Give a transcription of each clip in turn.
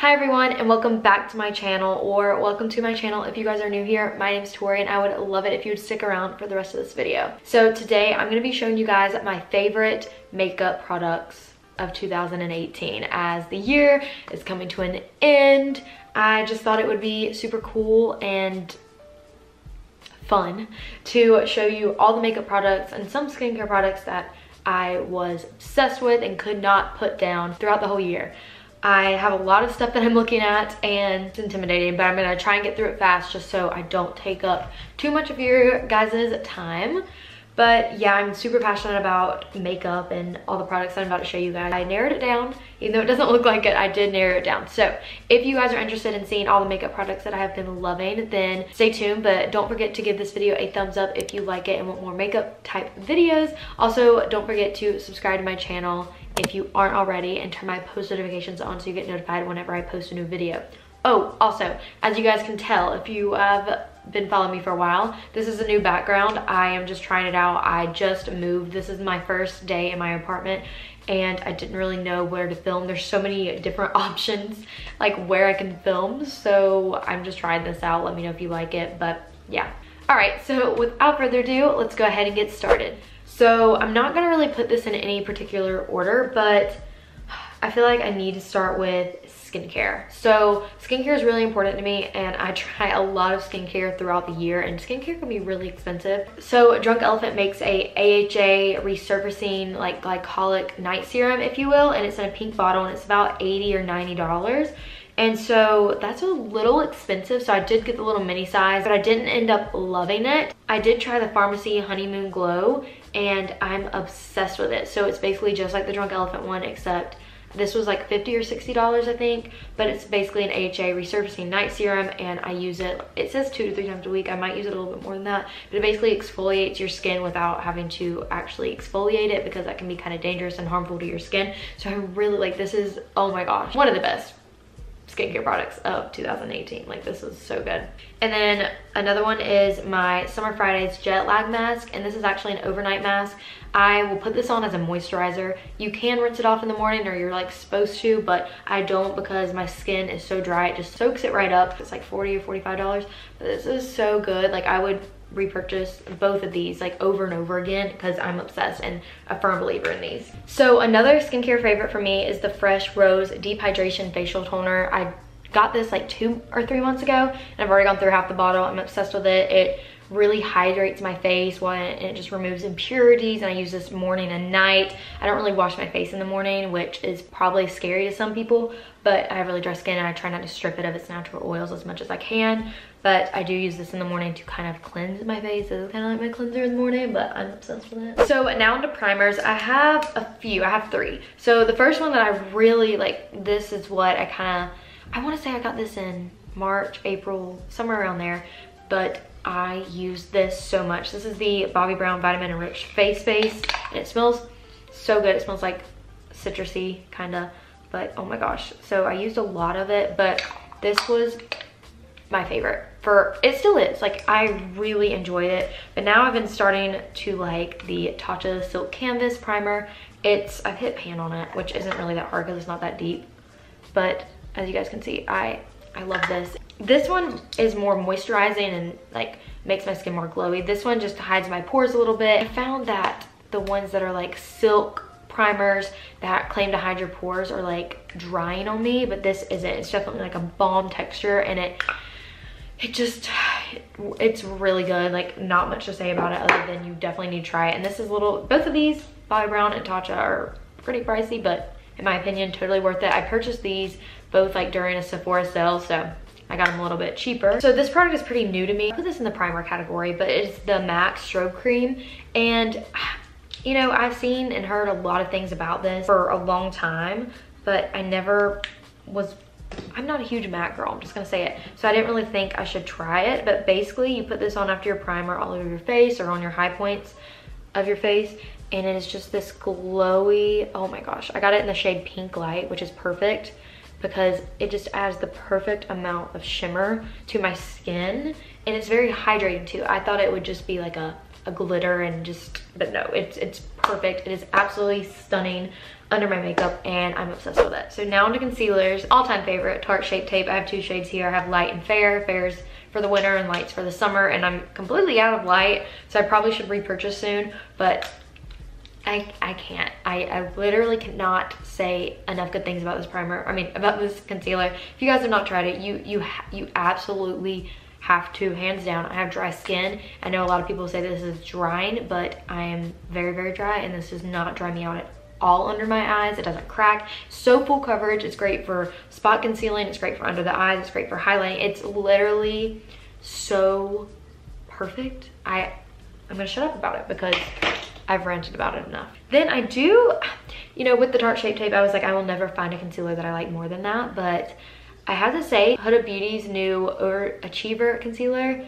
Hi everyone, and welcome back to my channel, or welcome to my channel if you guys are new here. My name is Tori and I would love it if you would stick around for the rest of this video. So today I'm going to be showing you guys my favorite makeup products of 2018. As the year is coming to an end, I just thought it would be super cool and fun to show you all the makeup products and some skincare products that I was obsessed with and could not put down throughout the whole year. I have a lot of stuff that I'm looking at and it's intimidating, but I'm gonna try and get through it fast just so I don't take up too much of your guys' time. But yeah, I'm super passionate about makeup and all the products that I'm about to show you guys. I narrowed it down, even though it doesn't look like it, I did narrow it down. So if you guys are interested in seeing all the makeup products that I have been loving, then stay tuned, but don't forget to give this video a thumbs up if you like it and want more makeup type videos. Also, don't forget to subscribe to my channel if you aren't already and turn my post notifications on so you get notified whenever I post a new video. Oh, also, as you guys can tell, if you have been following me for a while, this is a new background. I am just trying it out. I just moved. This is my first day in my apartment and I didn't really know where to film. There's so many different options, like where I can film. So I'm just trying this out. Let me know if you like it, but yeah. All right, so without further ado, let's go ahead and get started. So I'm not gonna really put this in any particular order, but I feel like I need to start with skincare. So skincare is really important to me and I try a lot of skincare throughout the year, and skincare can be really expensive. So Drunk Elephant makes a AHA resurfacing like glycolic night serum, if you will, and it's in a pink bottle and it's about $80 or $90. And so that's a little expensive. So I did get the little mini size, but I didn't end up loving it. I did try the Pharmacy Honeymoon Glow and I'm obsessed with it. So it's basically just like the Drunk Elephant one, except this was like $50 or $60, I think, but it's basically an AHA resurfacing night serum and I use it, it says 2 to 3 times a week. I might use it a little bit more than that, but it basically exfoliates your skin without having to actually exfoliate it, because that can be kind of dangerous and harmful to your skin. So I really like, this is, oh my gosh, one of the best skincare products of 2018. Like, this is so good. And then another one is my Summer Fridays Jet Lag Mask, and this is actually an overnight mask. I will put this on as a moisturizer. You can rinse it off in the morning, or you're like supposed to, but I don't, because my skin is so dry. It just soaks it right up. It's like $40 or $45, but this is so good. Like, I would repurchase both of these like over and over again because I'm obsessed and a firm believer in these. So another skincare favorite for me is the Fresh Rose Deep Hydration Facial Toner. I got this like 2 or 3 months ago and I've already gone through half the bottle. I'm obsessed with it. It really hydrates my face and it just removes impurities, and I use this morning and night. I don't really wash my face in the morning, which is probably scary to some people, but I have really dry skin and I try not to strip it of its natural oils as much as I can. But I do use this in the morning to kind of cleanse my face. It's kind of like my cleanser in the morning, but I'm obsessed with it. So now into primers. I have a few, I have 3. So the first one that I really like, this is what I want to say I got this in March, April, somewhere around there, but I use this so much. This is the Bobbi Brown Vitamin Enriched Face Base, and it smells so good. It smells like citrusy, kind of, but oh my gosh. So I used a lot of it, but this was my favorite. It still is, like, I really enjoyed it, but now I've been starting to like the Tatcha Silk Canvas Primer. I've hit pan on it, which isn't really that hard because it's not that deep, but as you guys can see, I love this. This one is more moisturizing and like makes my skin more glowy. This one just hides my pores a little bit. I found that the ones that are like silk primers that claim to hide your pores are like drying on me, but this isn't. It's definitely like a balm texture, and it's really good. Like, not much to say about it other than you definitely need to try it. And this is both of these, Bobbi Brown and Tatcha, are pretty pricey, but in my opinion, totally worth it. I purchased these both like during a Sephora sale, so I got them a little bit cheaper. So this product is pretty new to me. I put this in the primer category, but it's the MAC Strobe Cream. And you know, I've seen and heard a lot of things about this for a long time, but I'm not a huge MAC girl, I'm just gonna say it. So I didn't really think I should try it, but basically you put this on after your primer all over your face or on your high points of your face, and it is just this glowy, oh my gosh. I got it in the shade Pink Light, which is perfect because it just adds the perfect amount of shimmer to my skin, and it's very hydrating too. I thought it would just be like a a glitter and just, but no, it's perfect. It is absolutely stunning under my makeup and I'm obsessed with it. So now onto concealers. All-time favorite, Tarte Shape Tape. I have two shades here. I have light and fair. Fair's for the winter and light's for the summer, and I'm completely out of light, so I probably should repurchase soon, but I can't. I literally cannot say enough good things about this primer. I mean, about this concealer. If you guys have not tried it, you absolutely have to, hands down. I have dry skin. I know a lot of people say this is drying, but I am very, very dry, and this does not dry me out at all under my eyes. It doesn't crack. So full coverage. It's great for spot concealing. It's great for under the eyes. It's great for highlighting. It's literally so perfect. I'm gonna shut up about it because I've ranted about it enough. Then I do, you know, with the Tarte Shape Tape, I was like, I will never find a concealer that I like more than that, but I have to say, Huda Beauty's new Overachiever concealer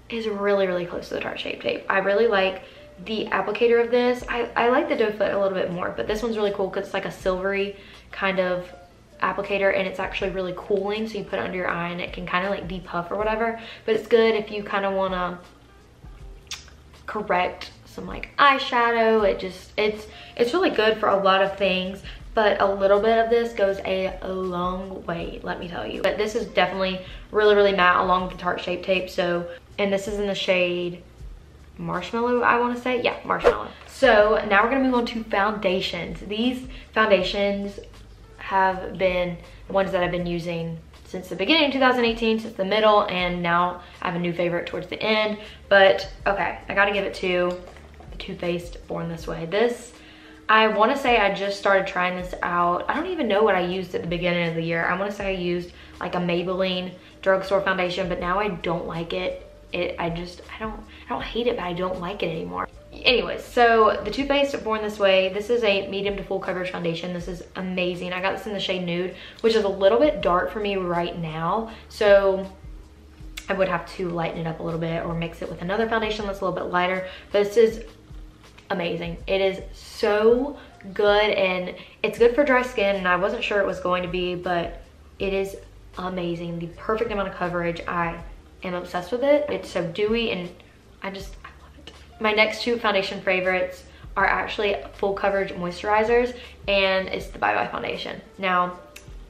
is really, really close to the Tarte Shape Tape. I really like the applicator of this. I like the doe foot a little bit more, but this one's really cool because it's like a silvery kind of applicator, and it's actually really cooling, so you put it under your eye and it can kind of like depuff or whatever. But it's good if you kind of want to correct some like eyeshadow. It's really good for a lot of things, but a little bit of this goes a long way, let me tell you. But this is definitely really, really matte along with the Tarte Shape Tape. So, and this is in the shade Marshmallow, I want to say. Yeah, Marshmallow. So now we're gonna move on to foundations. These foundations have been ones that I've been using since the beginning of 2018, since the middle, and now I have a new favorite towards the end. But okay, I gotta give it to the Too Faced Born This Way. This, I want to say I just started trying this out. I don't even know what I used at the beginning of the year. I want to say I used like a Maybelline drugstore foundation, but now I don't like it. I don't hate it, but I don't like it anymore. Anyways, so the Too Faced Born This Way, this is a medium to full coverage foundation. This is amazing. I got this in the shade Nude, which is a little bit dark for me right now, so I would have to lighten it up a little bit or mix it with another foundation that's a little bit lighter. But this is amazing. It is so good, and it's good for dry skin, and I wasn't sure it was going to be, but it is amazing. The perfect amount of coverage. I am obsessed with it. It's so dewy, and I love it. My next two foundation favorites are actually full coverage moisturizers, and it's the Bye Bye foundation. Now,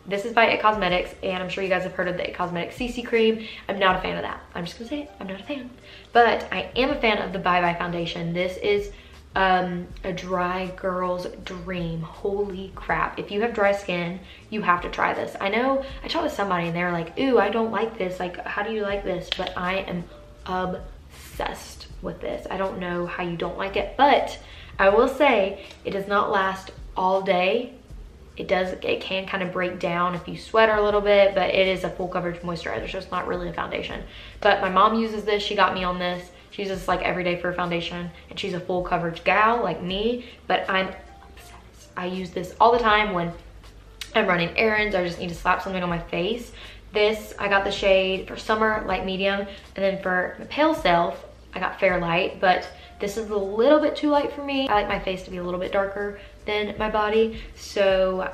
this is by It Cosmetics, and I'm sure you guys have heard of the It Cosmetics CC cream. I'm not a fan of that. I'm just gonna say it, I'm not a fan. But I am a fan of the Bye Bye foundation. This is a dry girl's dream. Holy crap. If you have dry skin, you have to try this. I know I talked to somebody and they're like, ooh, I don't like this. Like, how do you like this? But I am obsessed with this. I don't know how you don't like it, but I will say it does not last all day. It can kind of break down if you sweat a little bit, but it is a full coverage moisturizer, so it's not really a foundation. But my mom uses this. She got me on this. She uses this like every day for a foundation, and she's a full coverage gal like me, but I'm obsessed. I use this all the time when I'm running errands. I just need to slap something on my face. This, I got the shade for summer, light medium, and then for my pale self, I got fair light, but this is a little bit too light for me. I like my face to be a little bit darker than my body, so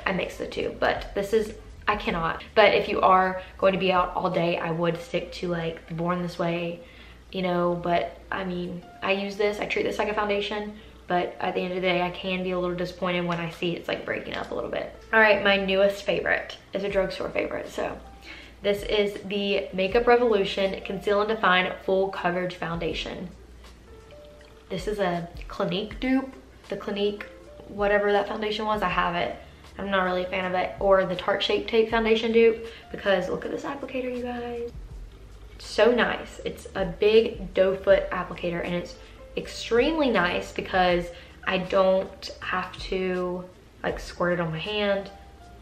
I mix the two. But this is, I cannot. But if you are going to be out all day, I would stick to like the Born This Way, you know. But I mean, I use this, I treat this like a foundation, but at the end of the day, I can be a little disappointed when I see it's like breaking up a little bit. All right, my newest favorite is a drugstore favorite. So this is the Makeup Revolution Conceal and Define Full Coverage Foundation. This is a Clinique dupe. The Clinique, whatever that foundation was, I have it. I'm not really a fan of it. Or the Tarte Shape Tape foundation dupe, because look at this applicator, you guys. So nice. It's a big doe foot applicator, and it's extremely nice because I don't have to like squirt it on my hand,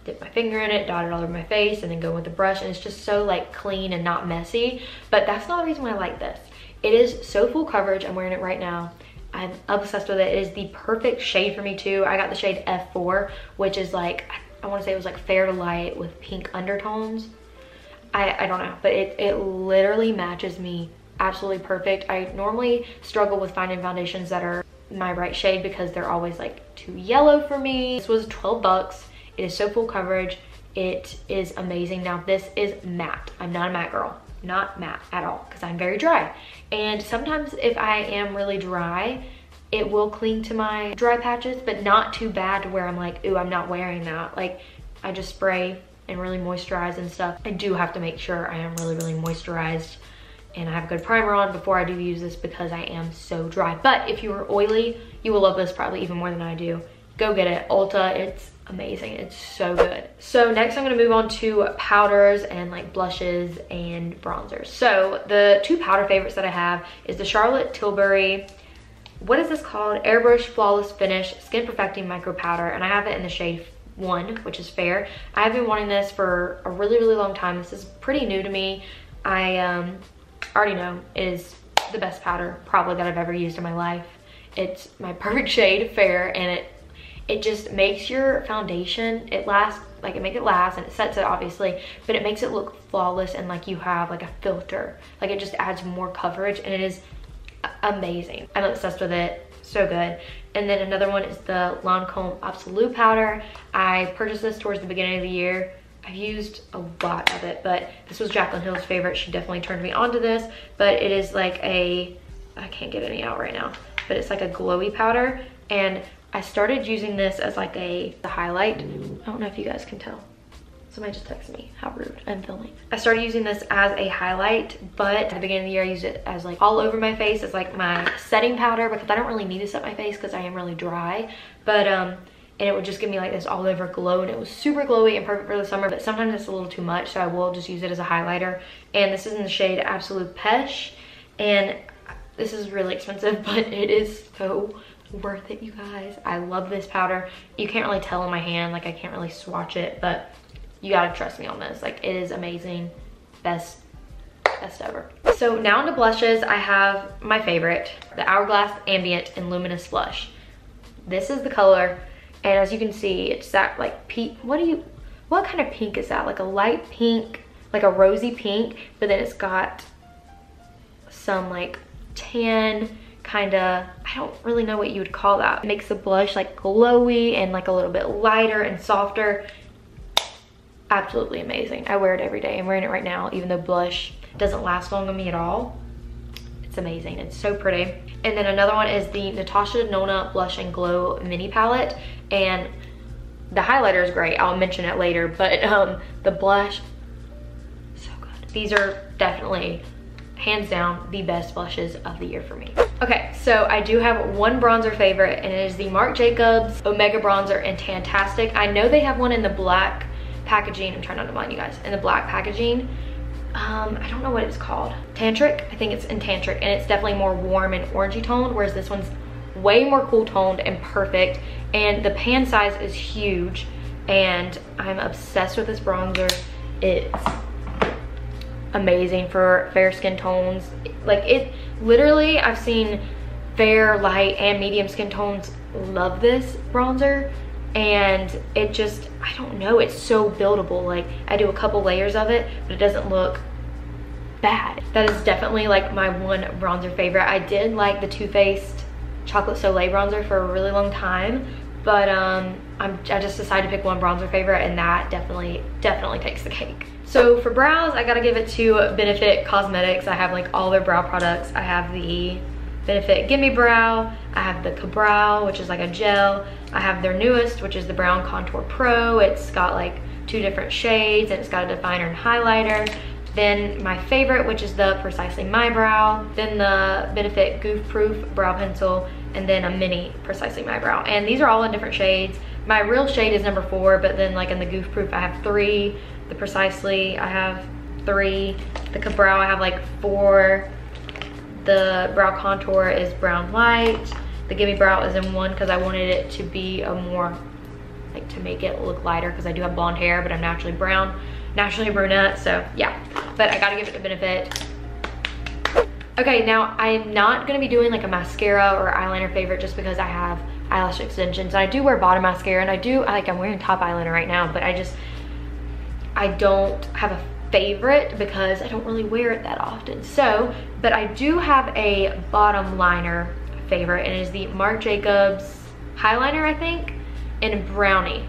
dip my finger in it, dot it all over my face, and then go with the brush, and it's just so like clean and not messy. But that's not the reason why I like this. It is so full coverage. I'm wearing it right now. I'm obsessed with it. It is the perfect shade for me too. I got the shade F4, which is like, I want to say it was like fair to light with pink undertones. I don't know, but it literally matches me absolutely perfect. I normally struggle with finding foundations that are my right shade because they're always like too yellow for me. This was 12 bucks. It is so full coverage. It is amazing. Now this is matte. I'm not a matte girl. not matte at all because I'm very dry. And sometimes if I am really dry, it will cling to my dry patches, but not too bad to where I'm like, ooh, I'm not wearing that. Like, I just spray and really moisturize and stuff. I do have to make sure I am really moisturized and I have a good primer on before I do use this because I am so dry. But if you are oily, you will love this probably even more than I do. Go get it. Ulta, it's amazing. It's so good. So next I'm gonna move on to powders and like blushes and bronzers. So the two powder favorites that I have is the Charlotte Tilbury, what is this called? Airbrush Flawless Finish Skin Perfecting Micro Powder, and I have it in the shade 1, which is fair. I've been wanting this for a really long time. This is pretty new to me. I already know it is the best powder probably that I've ever used in my life. It's my perfect shade, fair, and it just makes your foundation, it lasts, like it makes it last and it sets it obviously, but it makes it look flawless and like you have like a filter. Like it just adds more coverage and it is amazing. I'm obsessed with it, so good. And then another one is the Lancome Absolute Powder. I purchased this towards the beginning of the year. I've used a lot of it, but this was Jaclyn Hill's favorite. She definitely turned me on to this, but it is like a, I can't get any out right now, but it's like a glowy powder. And I started using this as like a highlight. I don't know if you guys can tell. Somebody just texted me, how rude, I'm filming. I started using this as a highlight, but at the beginning of the year I used it as like all over my face as like my setting powder because I don't really need to set my face because I am really dry. But and it would just give me like this all over glow, and it was super glowy and perfect for the summer, but sometimes it's a little too much, so I will just use it as a highlighter. And this is in the shade Absolute Pesh, and this is really expensive, but it is so worth it, you guys. I love this powder. You can't really tell in my hand, like I can't really swatch it, but you gotta trust me on this. Like it is amazing. Best ever. So now into blushes, I have my favorite, the Hourglass Ambient and Luminous Blush. This is the color, and as you can see, it's that like pink, what kind of pink is that? Like a light pink, like a rosy pink, but then it's got some like tan kinda, I don't really know what you would call that. It makes the blush like glowy and like a little bit lighter and softer. Absolutely amazing. I wear it every day. I'm wearing it right now, even though blush doesn't last long on me at all. It's amazing. It's so pretty. And then another one is the Natasha Denona Blush and Glow Mini Palette. And the highlighter is great. I'll mention it later. But the blush, so good. These are definitely, hands down, the best blushes of the year for me. Okay, so I do have one bronzer favorite, and it is the Marc Jacobs Omega Bronzer in Tantastic. I know they have one in the black packaging. I'm trying not to mind you guys. In the black packaging. I don't know what it's called. Tantric? I think it's in Tantric, and it's definitely more warm and orangey toned, whereas this one's way more cool toned and perfect. And the pan size is huge, and I'm obsessed with this bronzer. It's amazing for fair skin tones. Like it literally, I've seen fair, light, and medium skin tones love this bronzer. And it just, I don't know, it's so buildable. Like I do a couple layers of it, but it doesn't look bad. That is definitely like my one bronzer favorite. I did like the Too Faced Chocolate Soleil bronzer for a really long time, but I just decided to pick one bronzer favorite, and that definitely takes the cake. So for brows, I gotta give it to Benefit Cosmetics. I have like all their brow products. I have the Benefit Gimme Brow, I have the Ka-Brow, which is like a gel. I have their newest, which is the Brown Contour Pro. It's got like 2 different shades, and it's got a definer and highlighter. Then my favorite, which is the Precisely My Brow. Then the Benefit Goof Proof Brow Pencil, and then a mini Precisely My Brow. And these are all in different shades. My real shade is number 4, but then like in the Goof Proof I have 3. The Precisely I have 3. The Ka-Brow I have like 4. The brow contour is brown light. The Gimme Brow is in 1 because I wanted it to be a more, like to make it look lighter, because I do have blonde hair, but I'm naturally brown, naturally brunette, so yeah. But I gotta give it to Benefit. Okay, now I'm not gonna be doing like a mascara or eyeliner favorite just because I have eyelash extensions. I do wear bottom mascara, and I'm wearing top eyeliner right now, but I don't have a favorite because I don't really wear it that often. So, but I do have a bottom liner favorite, and it is the Marc Jacobs highliner, I think, in Brownie.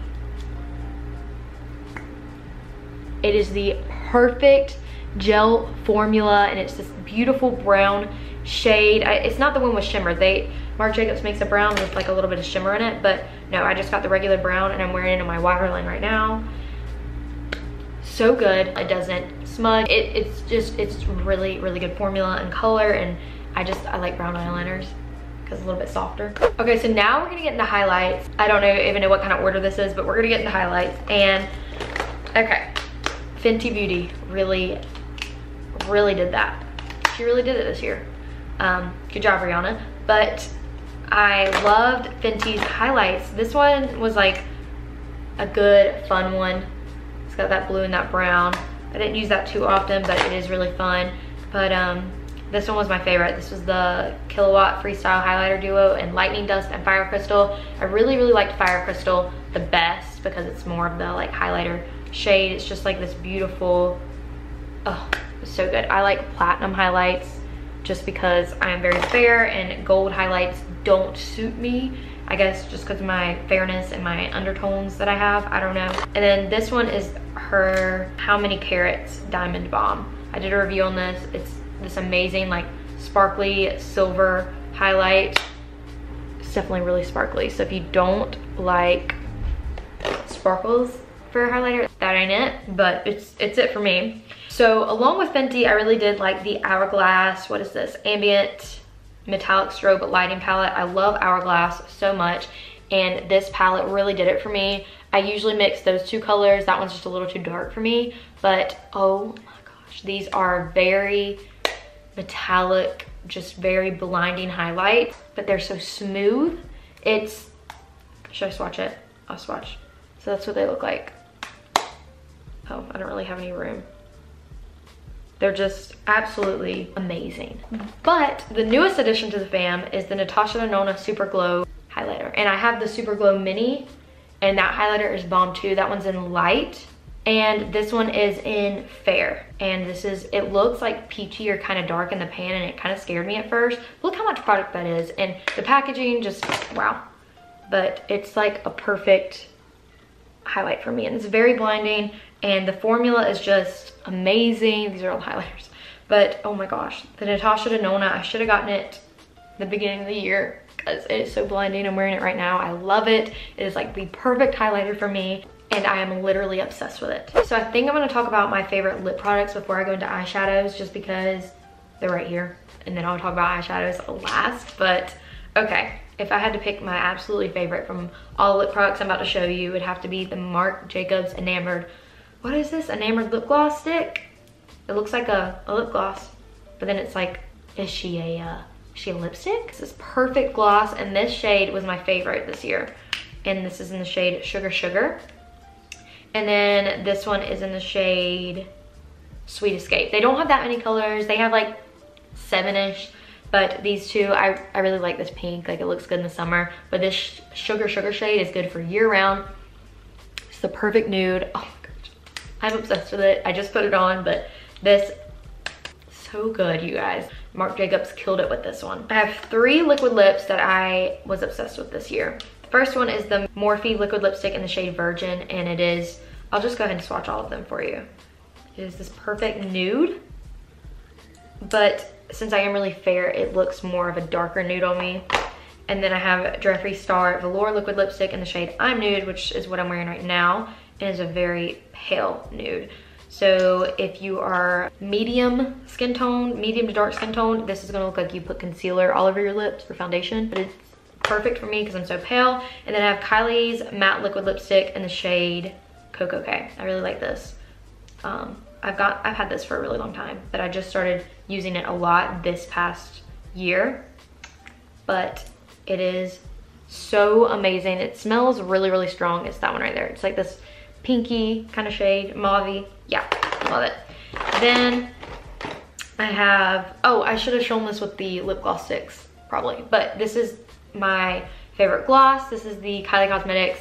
It is the perfect gel formula, and it's this beautiful brown shade. It's not the one with shimmer. Marc Jacobs makes a brown with like a little bit of shimmer in it, but no, I just got the regular brown and I'm wearing it in my waterline right now. So good. It doesn't smudge. It's really, really good formula and color, and I like brown eyeliners because it's a little bit softer. Okay, so now we're gonna get into highlights. I don't even know what kind of order this is, but we're gonna get into highlights. And okay, Fenty Beauty really did that. She really did it this year. Good job, Rihanna. But I loved Fenty's highlights. This one was like a good, fun one. It's got that blue and that brown. I didn't use that too often, but it is really fun. But this one was my favorite. This was the Kilowatt Freestyle Highlighter Duo in Lightning Dust and Fire Crystal. I really liked Fire Crystal the best because it's more of the like highlighter shade. It's just like this beautiful, oh, it's so good. I like platinum highlights just because I am very fair and gold highlights don't suit me. I guess just because of my fairness and my undertones that I have, I don't know. And then this one is her How Many Carats Diamond Bomb. I did a review on this. It's this amazing like sparkly silver highlight. It's definitely really sparkly. So if you don't like sparkles for a highlighter, that ain't it, but it's it for me. So along with Fenty, I really did like the Hourglass, what is this? Ambient Metallic Strobe Lighting Palette. I love Hourglass so much, and this palette really did it for me. I usually mix those two colors. That one's just a little too dark for me, but oh my gosh, these are very metallic, just very blinding highlights, but they're so smooth. Should I swatch it? I'll swatch. So that's what they look like. Oh, I don't really have any room. They're just absolutely amazing. But the newest addition to the fam is the Natasha Denona Super Glow highlighter. And I have the Super Glow Mini, and that highlighter is bomb too. That one's in light, and this one is in fair. And it looks like peachy or kind of dark in the pan, and it kind of scared me at first. Look how much product that is. And the packaging, just wow. But it's like a perfect highlight for me, and it's very blinding, and the formula is just amazing. These are all highlighters, but oh my gosh, the Natasha Denona, I should have gotten it the beginning of the year because it is so blinding. I'm wearing it right now. I love it. It is like the perfect highlighter for me, and I am literally obsessed with it. So I think I'm going to talk about my favorite lip products before I go into eyeshadows, just because they're right here, and then I'll talk about eyeshadows last. But okay, if I had to pick my absolutely favorite from all the lip products I'm about to show you, it would have to be the Marc Jacobs Enamored, what is this? Enamored lip gloss stick. It looks like a lip gloss, but then it's like, is she a lipstick? This is perfect gloss, and this shade was my favorite this year. And this is in the shade Sugar Sugar. And then this one is in the shade Sweet Escape. They don't have that many colors. They have like 7-ish. But these two, I really like this pink. Like, it looks good in the summer. But this Sugar Sugar shade is good for year round. It's the perfect nude. Oh my gosh, I'm obsessed with it. I just put it on, but this, so good, you guys. Marc Jacobs killed it with this one. I have 3 liquid lips that I was obsessed with this year. The first one is the Morphe liquid lipstick in the shade Virgin, and it is, I'll just go ahead and swatch all of them for you. It is this perfect nude, but since I am really fair, it looks more of a darker nude on me. And then I have Jeffree Star Velour liquid lipstick in the shade I'm Nude, which is what I'm wearing right now. It is a very pale nude. So if you are medium skin tone, medium to dark skin tone, this is gonna look like you put concealer all over your lips for foundation, but it's perfect for me because I'm so pale. And then I have Kylie's matte liquid lipstick in the shade Cocoa K. I really like this. I've had this for a really long time, but I just started using it a lot this past year. But it is so amazing. It smells really, really strong. It's that one right there. It's like this pinky kind of shade, mauve-y. Yeah, love it. Then I have, oh, I should have shown this with the lip gloss sticks probably, but this is my favorite gloss. This is the Kylie Cosmetics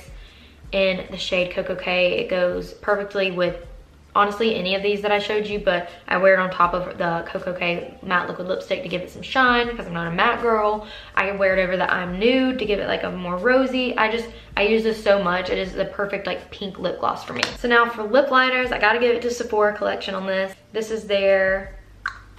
in the shade Cocoa K. It goes perfectly with honestly any of these that I showed you, but I wear it on top of the Coco K matte liquid lipstick to give it some shine because I'm not a matte girl. I wear it over the I'm Nude to give it like a more rosy. I use this so much. It is the perfect like pink lip gloss for me. So now for lip liners, I gotta give it to Sephora Collection on this. This is their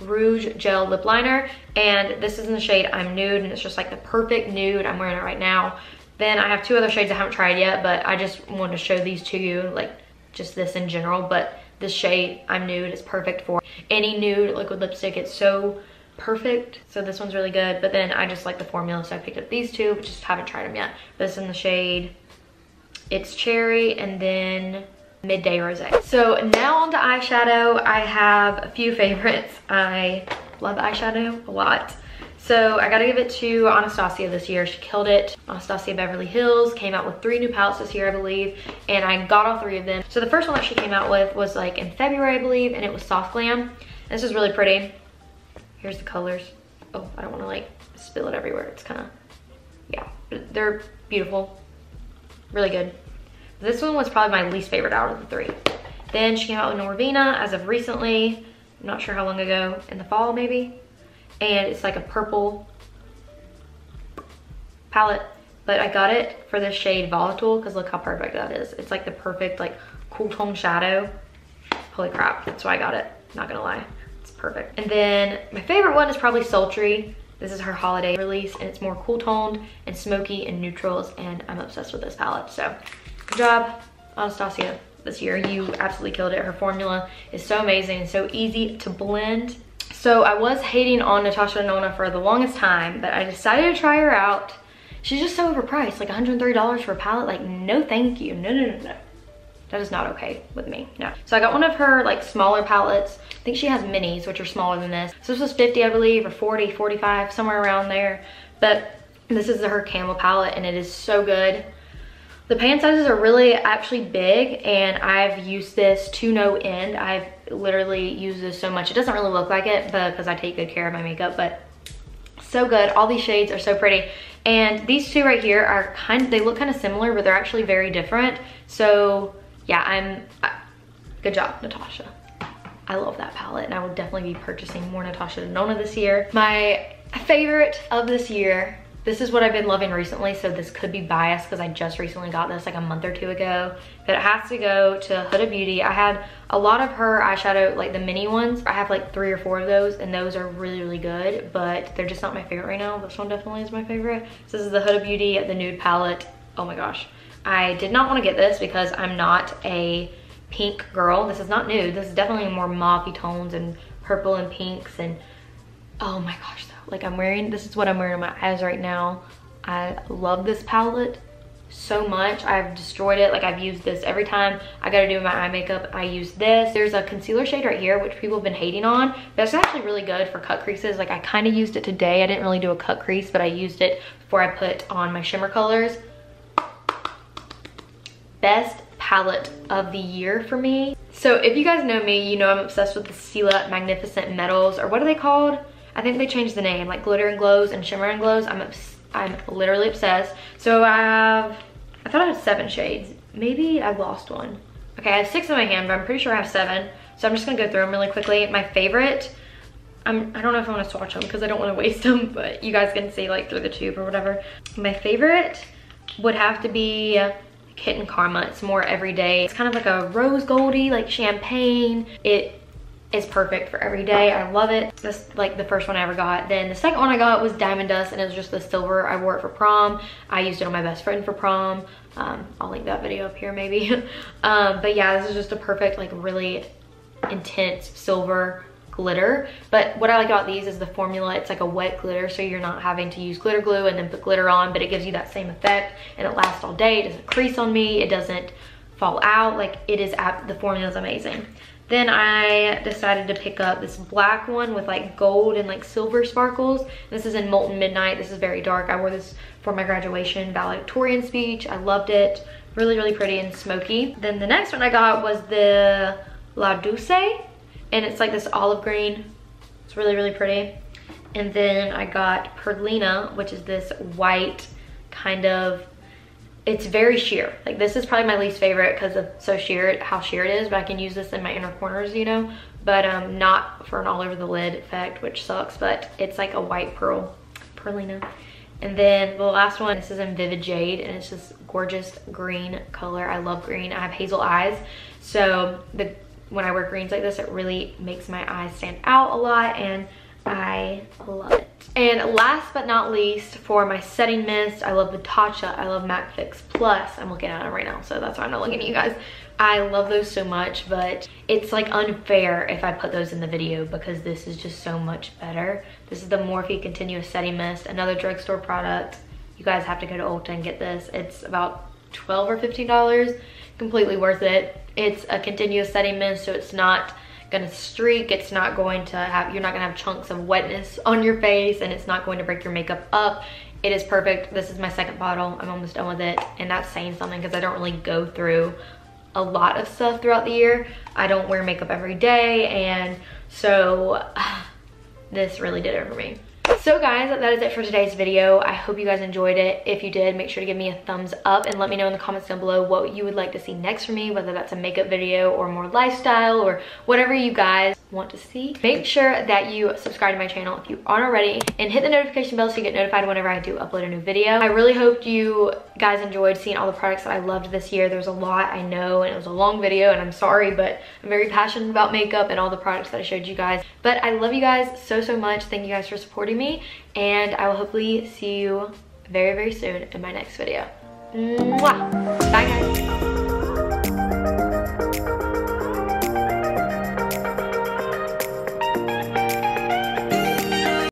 Rouge Gel Lip Liner, and this is in the shade I'm Nude, and it's just like the perfect nude. I'm wearing it right now. Then I have 2 other shades I haven't tried yet, but I just wanted to show these to you, like just this in general. But this shade I'm Nude is perfect for any nude liquid lipstick. It's so perfect. So this one's really good, but then I just like the formula, so I picked up these 2, but just haven't tried them yet. This is in the shade It's Cherry, and then Midday Rosé. So now on to eyeshadow. I have a few favorites. I love eyeshadow a lot. So I gotta give it to Anastasia this year. She killed it. Anastasia Beverly Hills came out with 3 new palettes this year, I believe, and I got all 3 of them. So the first one that she came out with was like in February, I believe, and it was Soft Glam. This is really pretty. Here's the colors. Oh, I don't wanna like spill it everywhere. It's kinda, yeah, they're beautiful. Really good. This one was probably my least favorite out of the 3. Then she came out with Norvina as of recently. I'm not sure how long ago, in the fall maybe. And it's like a purple palette, but I got it for the shade Volatile because look how perfect that is. It's like the perfect like cool tone shadow. Holy crap, that's why I got it, not gonna lie. It's perfect. And then my favorite one is probably Sultry. This is her holiday release, and it's more cool toned and smoky and neutrals, and I'm obsessed with this palette. So good job, Anastasia, this year. You absolutely killed it. Her formula is so amazing and so easy to blend. So I was hating on Natasha Denona for the longest time, but I decided to try her out. She's just so overpriced, like $130 for a palette. Like, no thank you. No, no, no, no. That is not okay with me, no. So I got one of her like smaller palettes. I think she has minis, which are smaller than this. So this was 50, I believe, or 40, 45, somewhere around there. But this is her Camel palette, and it is so good. The pan sizes are really actually big, and I've used this to no end. I've literally used this so much. It doesn't really look like it because I take good care of my makeup, but so good. All these shades are so pretty. And these 2 right here are they look kind of similar, but they're actually very different. So yeah, good job, Natasha. I love that palette, and I will definitely be purchasing more Natasha Denona this year. My favorite of this year, this is what I've been loving recently, so this could be biased because I just recently got this like a month or 2 ago, but it has to go to Huda Beauty. I had a lot of her eyeshadow, like the mini ones. I have like 3 or 4 of those, and those are really, really good, but they're just not my favorite right now. This one definitely is my favorite. So this is the Huda Beauty, the nude palette. Oh my gosh. I did not want to get this because I'm not a pink girl. This is not nude. This is definitely more mauvey tones and purple and pinks, and oh my gosh, though. Like this is what I'm wearing on my eyes right now. I love this palette so much. I've destroyed it. Like I've used this every time I gotta do my eye makeup. I use this. There's a concealer shade right here, which people have been hating on, but it's actually really good for cut creases. Like I kind of used it today. I didn't really do a cut crease, but I used it before I put on my shimmer colors. Best palette of the year for me. So if you guys know me, you know I'm obsessed with the Stila Magnificent Metals, or what are they called? I think they changed the name, like Glitter and Glows and Shimmer and Glows. I'm literally obsessed. So I thought I had 7 shades. Maybe I lost one. Okay, I have 6 in my hand, but I'm pretty sure I have 7. So I'm just gonna go through them really quickly. My favorite, I don't know if I wanna swatch them because I don't wanna waste them, but you guys can see like through the tube or whatever. My favorite would have to be Kitten Karma. It's more everyday. It's kind of like a rose goldy, like champagne. It is perfect for every day. I love it. That's like the first one I ever got. Then the second one I got was Diamond Dust, and it was just the silver. I wore it for prom. I used it on my best friend for prom. I'll link that video up here maybe. But yeah, this is just a perfect, like really intense silver glitter. But what I like about these is the formula. It's like a wet glitter, so you're not having to use glitter glue and then put glitter on, but it gives you that same effect, and it lasts all day. It doesn't crease on me. It doesn't fall out. Like it is, the formula is amazing. Then I decided to pick up this black one with like gold and like silver sparkles. This is in Molten Midnight. This is very dark. I wore this for my graduation valedictorian speech. I loved it. Really, really pretty and smoky. Then the next one I got was the La Douce, and it's like this olive green. It's really, really pretty. And then I got Perlina, which is this white kind of, it's very sheer. Like this is probably my least favorite because of how sheer it is, but I can use this in my inner corners, you know, but not for an all over the lid effect, which sucks, but it's like a white pearlina. And then the last one, this is in Vivid Jade, and it's just gorgeous green color. I love green. I have hazel eyes, so when I wear greens like this, it really makes my eyes stand out a lot, and I love it. And last but not least, for my setting mist, I love the Tatcha. I love MAC Fix Plus. I'm looking at them right now, so that's why I'm not looking at you guys. I love those so much, but it's like unfair if I put those in the video because this is just so much better. This is the Morphe Continuous Setting Mist, another drugstore product. You guys have to go to Ulta and get this. It's about $12 or $15, completely worth it. It's a continuous setting mist, so it's not gonna streak, it's not going to have, you're not gonna have chunks of wetness on your face, and it's not going to break your makeup up. It is perfect. This is my second bottle. I'm almost done with it, and that's saying something because I don't really go through a lot of stuff throughout the year. I don't wear makeup every day, and so this really did it for me. So guys, that is it for today's video. I hope you guys enjoyed it. If you did, make sure to give me a thumbs up and let me know in the comments down below what you would like to see next from me, whether that's a makeup video or more lifestyle or whatever you guys want to see. Make sure that you subscribe to my channel if you aren't already, and hit the notification bell so you get notified whenever I do upload a new video. I really hope you guys enjoyed seeing all the products that I loved this year. There's a lot, I know, and it was a long video, and I'm sorry, but I'm very passionate about makeup and all the products that I showed you guys. But I love you guys so much. Thank you guys for supporting me, and I will hopefully see you very soon in my next video. Mwah! Bye guys.